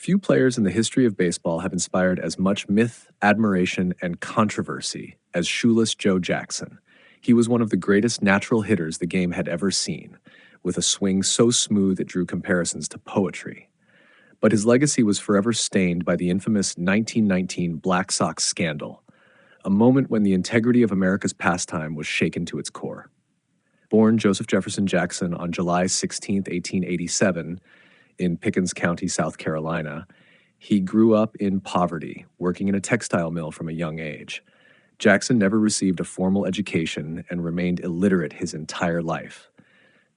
Few players in the history of baseball have inspired as much myth, admiration, and controversy as Shoeless Joe Jackson. He was one of the greatest natural hitters the game had ever seen, with a swing so smooth it drew comparisons to poetry. But his legacy was forever stained by the infamous 1919 Black Sox scandal, a moment when the integrity of America's pastime was shaken to its core. Born Joseph Jefferson Jackson on July 16, 1887, in Pickens County, South Carolina, he grew up in poverty, working in a textile mill from a young age. Jackson never received a formal education and remained illiterate his entire life.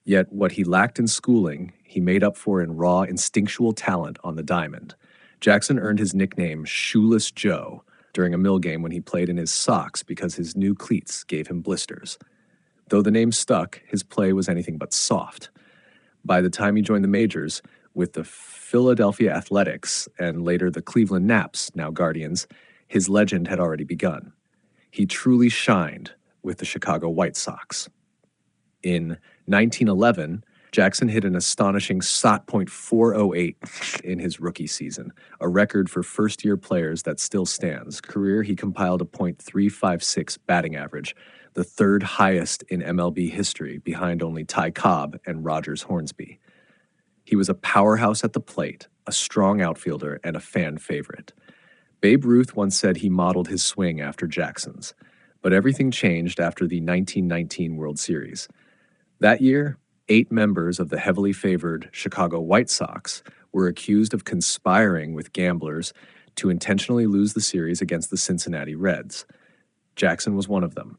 Yet what he lacked in schooling, he made up for in raw, instinctual talent on the diamond. Jackson earned his nickname Shoeless Joe during a mill game when he played in his socks because his new cleats gave him blisters. Though the name stuck, his play was anything but soft. By the time he joined the majors, with the Philadelphia Athletics and later the Cleveland Naps, now Guardians, his legend had already begun. He truly shined with the Chicago White Sox. In 1911, Jackson hit an astonishing .408 in his rookie season, a record for first-year players that still stands. Career, he compiled a .356 batting average, the third highest in MLB history, behind only Ty Cobb and Rogers Hornsby. He was a powerhouse at the plate, a strong outfielder, and a fan favorite. Babe Ruth once said he modeled his swing after Jackson's, but everything changed after the 1919 World Series. That year, 8 members of the heavily favored Chicago White Sox were accused of conspiring with gamblers to intentionally lose the series against the Cincinnati Reds. Jackson was one of them.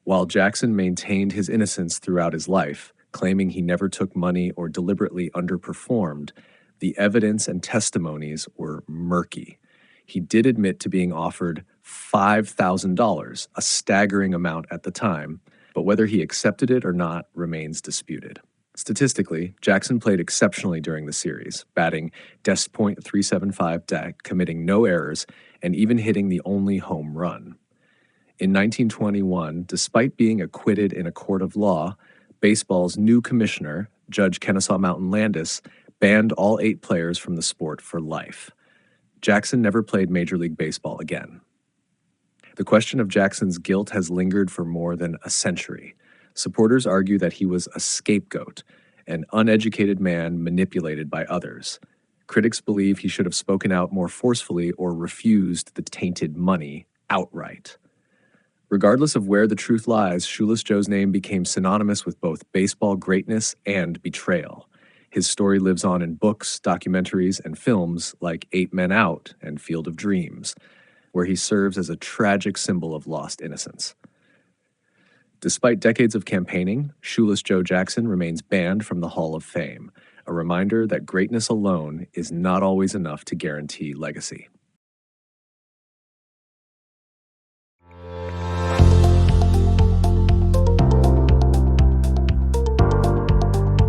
While Jackson maintained his innocence throughout his life, claiming he never took money or deliberately underperformed, the evidence and testimonies were murky. He did admit to being offered $5,000, a staggering amount at the time, but whether he accepted it or not remains disputed. Statistically, Jackson played exceptionally during the series, batting .375 committing no errors, and even hitting the only home run. In 1921, despite being acquitted in a court of law, baseball's new commissioner, Judge Kennesaw Mountain Landis, banned all 8 players from the sport for life. Jackson never played Major League Baseball again. The question of Jackson's guilt has lingered for more than a century. Supporters argue that he was a scapegoat, an uneducated man manipulated by others. Critics believe he should have spoken out more forcefully or refused the tainted money outright. Regardless of where the truth lies, Shoeless Joe's name became synonymous with both baseball greatness and betrayal. His story lives on in books, documentaries, and films like 8 Men Out and Field of Dreams, where he serves as a tragic symbol of lost innocence. Despite decades of campaigning, Shoeless Joe Jackson remains banned from the Hall of Fame, a reminder that greatness alone is not always enough to guarantee legacy.